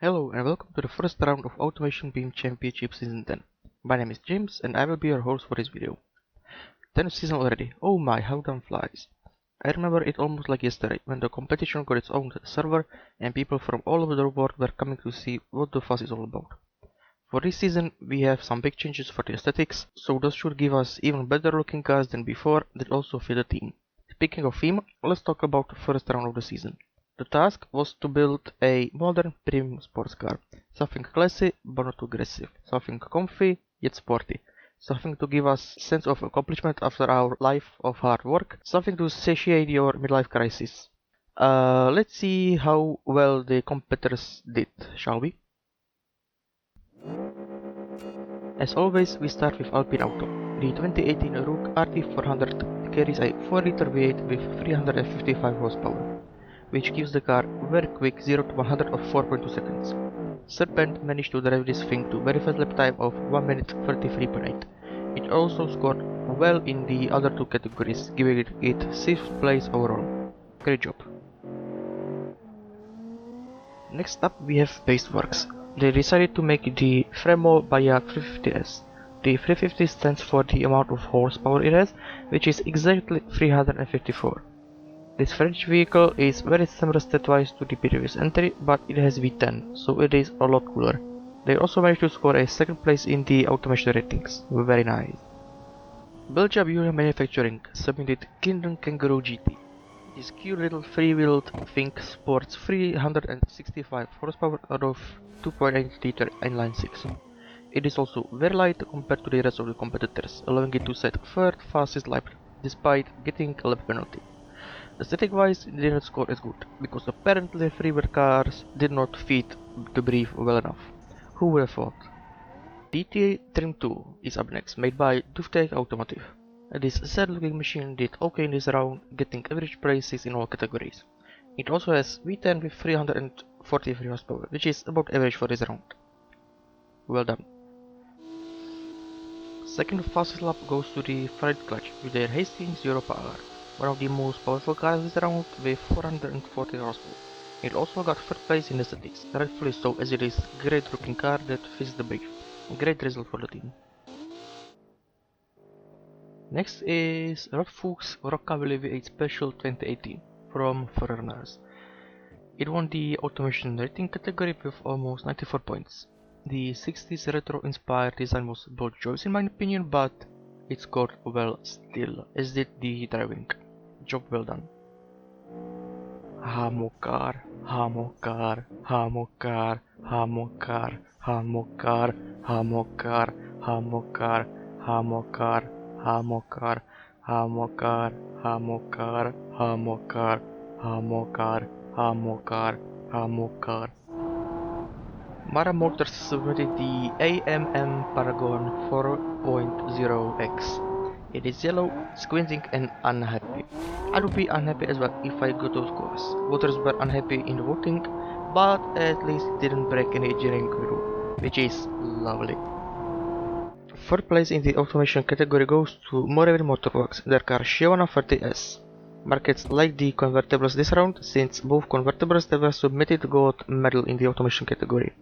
Hello and welcome to the first round of Automation Beam Championship Season 10. My name is James and I will be your host for this video. 10th season already, oh my, how time flies. I remember it almost like yesterday when the competition got its own server and people from all over the world were coming to see what the fuss is all about. For this season we have some big changes for the aesthetics, so those should give us even better looking cars than before that also fit the theme. Speaking of theme, let's talk about the first round of the season. The task was to build a modern premium sports car, something classy but not too aggressive, something comfy yet sporty, something to give us sense of accomplishment after our life of hard work, something to satiate your midlife crisis. Let's see how well the competitors did, shall we? As always, we start with Alpine Auto. The 2018 Rook RT400 carries a 4-liter V8 with 355 horsepower, which gives the car very quick 0 to 100 of 4.2 seconds. Serpent managed to drive this thing to very fast lap time of 1 minute 33.8. It also scored well in the other two categories, giving it 6th place overall. Great job. Next up we have Baseworks. They decided to make the Fremo Bayak 350S. The 350 stands for the amount of horsepower it has, which is exactly 354. This French vehicle is very similar stat-wise to the previous entry, but it has V10, so it is a lot cooler. They also managed to score a 2nd place in the automation ratings. Very nice. Belgium Union Manufacturing submitted Kingdom Kangaroo GT. This cute little three-wheeled thing sports 365 horsepower out of 2.8 liter inline 6. It is also very light compared to the rest of the competitors, allowing it to set 3rd fastest lap despite getting a lap penalty. Aesthetic wise, it didn't score as good, because apparently freeware cars did not fit the brief well enough. Who would have thought? DTA Trim 2 is up next, made by Duftech Automotive. This sad looking machine did okay in this round, getting average prices in all categories. It also has V10 with 343 horsepower, which is about average for this round. Well done. Second fastest lap goes to the Fried Clutch with their Hastings Europa R, one of the most powerful cars this round with 440 horsepower. It also got 3rd place in aesthetics, rightfully so as it is a great looking car that fits the brief. A great result for the team. Next is Rotfuchs Rockabilly V8 Special 2018 from Foreigners. It won the automation rating category with almost 94 points. The 60s retro inspired design was bold choice in my opinion, but it scored well still, as did the driving. Job well done. Hamokar, Hamokar, Hamokar, Hamokar, Hamokar, Hamokar, Hamokar, Hamokar, Hamokar, Hamokar, Hamokar, Hamokar, Hamokar, Hamokar, Hamokar. Mara Motors submitted the AMM Paragon 4.0X. It is yellow, squinting and unhappy. I would be unhappy as well if I got those scores. Voters were unhappy in the voting, but at least it didn't break any engineering rule, which is lovely. 3rd place in the automation category goes to Morevi Motorworks, their car Shiona 30S. Markets like the convertibles this round, since both convertibles that were submitted got medal in the automation category.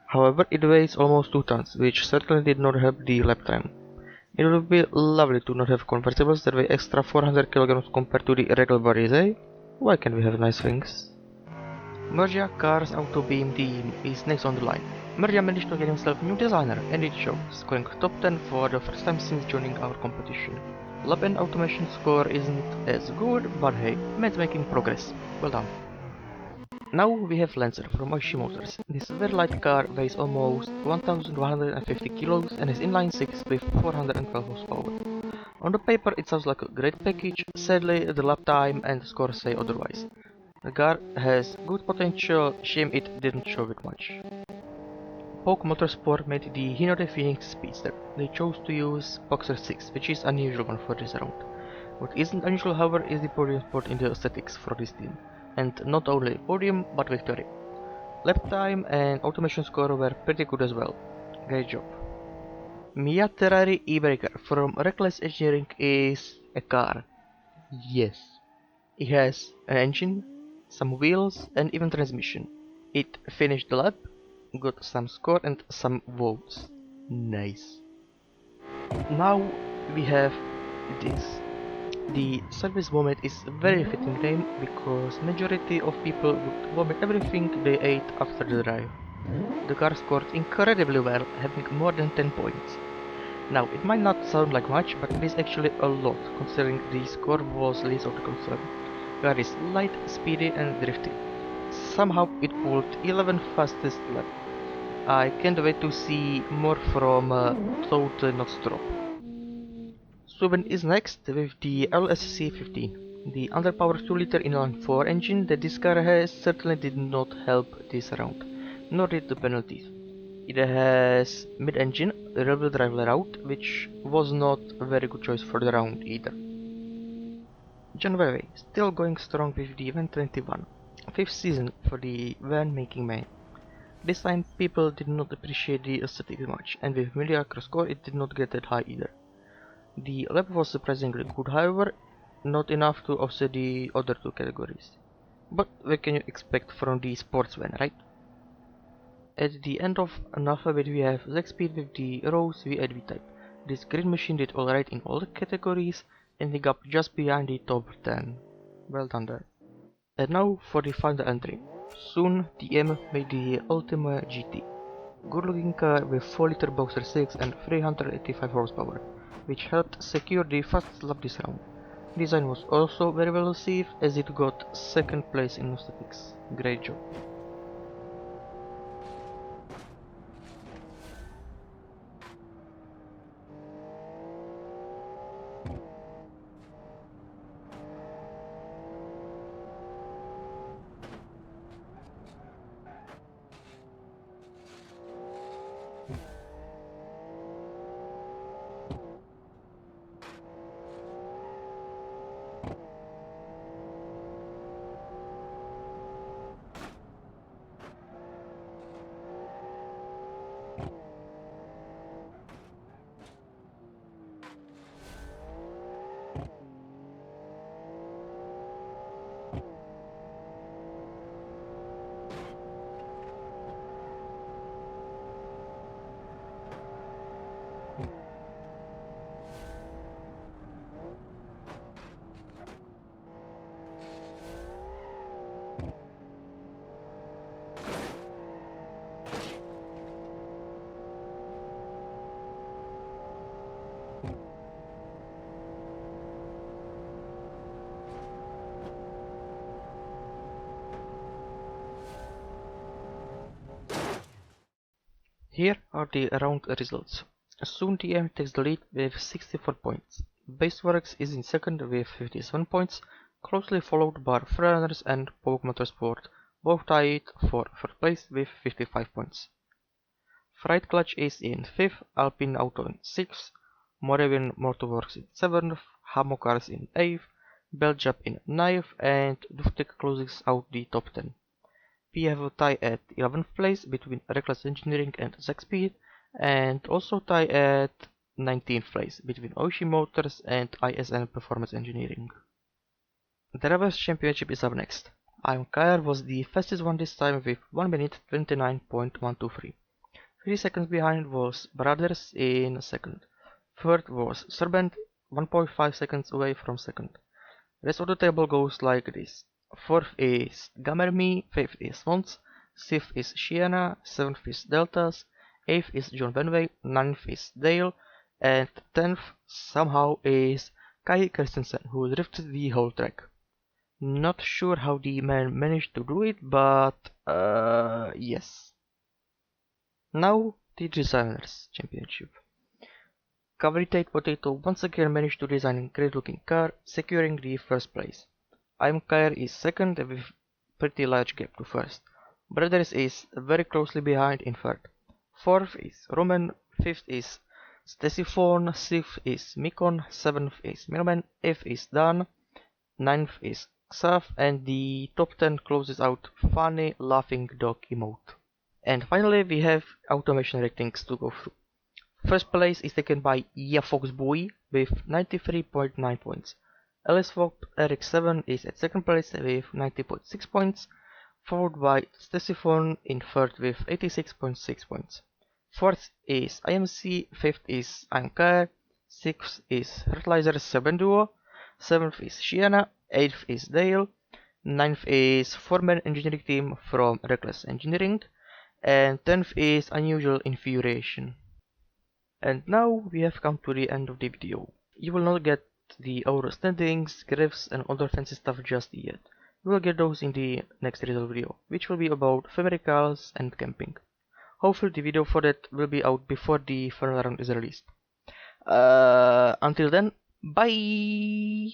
However, it weighs almost 2 tons, which certainly did not help the lap time. It would be lovely to not have convertibles that weigh extra 400 kg compared to the regular bodies, eh? Why can't we have nice things? Mergia Cars Auto Beam team is next on the line. Mergia managed to get himself a new designer, and it shows, scoring top 10 for the first time since joining our competition. Lap and automation score isn't as good, but hey, man's making progress. Well done. Now we have Lancer from Oishi Motors. This very light car weighs almost 1150 kilos and is inline 6 with 412 horsepower. On the paper it sounds like a great package, sadly the lap time and scores say otherwise. The car has good potential, shame it didn't show it much. Poke Motorsport made the Hinode Phoenix Speedster. They chose to use Boxer 6, which is unusual one for this round. What isn't unusual however is the podium sport in the aesthetics for this team. And not only podium, but victory. Lap time and automation score were pretty good as well. Great job. Mia Terrari E-Breaker from Reckless Engineering is a car. Yes. It has an engine, some wheels and even transmission. It finished the lap, got some score and some votes. Nice. Now we have this. The service vomit is a very fitting name because majority of people would vomit everything they ate after the drive. The car scored incredibly well, having more than 10 points. Now, it might not sound like much, but it is actually a lot, considering the score was least of the concern. The car is light, speedy and drifty. Somehow it pulled 11 fastest lap. I can't wait to see more from Toad Notstrop. Sweden is next with the LSC-15, the underpowered 2-liter inline-4 engine that this car has certainly did not help this round, nor did the penalties. It has mid-engine, rear-wheel drive layout, which was not a very good choice for the round either. John Wevey, still going strong with the 121, 5th season for the van making man. This time people did not appreciate the aesthetic much, and with mediocre score it did not get that high either. The lap was surprisingly good, however, not enough to offset the other two categories. But what can you expect from the sports van, right? At the end of an alphabet we have Zack Speed with the Rose V8 V-Type. This green machine did alright in all the categories, ending up just behind the top 10. Well done there. And now for the final entry. Soon DM made the Ultima GT. Good looking car with 4-liter Boxer 6 and 385 horsepower, which helped secure the fastest lap this round. Design was also very well received as it got second place in Nostatics. Great job. Here are the round results. Soon DM takes the lead with 64 points. Baseworks is in second with 57 points, closely followed by Freerunners and Poke Motorsport, both tied for third place with 55 points. Fright Clutch is in 5th, Alpine Auto in 6th, Moravian Motorworks in 7th, Hamo Cars in 8th, Belgium in 9th, and Duftek closes out the top 10. We have a tie at 11th place between Reckless Engineering and Zack Speed, and also tie at 19th place between Oishi Motors and ISN Performance Engineering. The Drivers' Championship is up next. Kyer was the fastest one this time with 1 minute 29.123. 3 seconds behind was Brothers in second. Third was Serpent, 1.5 seconds away from second. Rest of the table goes like this. 4th is Gamerme, 5th is Mons, 6th is Shiana, 7th is Deltas, 8th is John Benway, 9th is Dale, and 10th somehow is Kai Christensen, who drifted the whole track. Not sure how the man managed to do it, but yes. Now the Designers Championship. Cavalry Tate Potato once again managed to design a great looking car, securing the first place. Kyer is second with pretty large gap to first. Brothers is very closely behind in third. Fourth is Roman, fifth is Stesiphon, sixth is Mikon, seventh is Milman, eighth is Dan, ninth is Xav, and the top 10 closes out funny laughing dog emote. And finally we have automation ratings to go through. First place is taken by Yafoxboy with 93.9 points. LSFOP RX7 is at second place with 90.6 points. followed by Ctesiphon in third with 86.6 points. Fourth is IMC, fifth is Anchor, sixth is Fertilizer 7 Duo, seventh is Shiana, eighth is Dale, ninth is four-man engineering team from Reckless Engineering, and 10th is Unusual Infuriation. And now we have come to the end of the video. You will not get the aura standings, griffs and other fancy stuff just yet. You will get those in the next result video, which will be about Femericals and camping. Hopefully the video for that will be out before the final round is released. Until then, bye!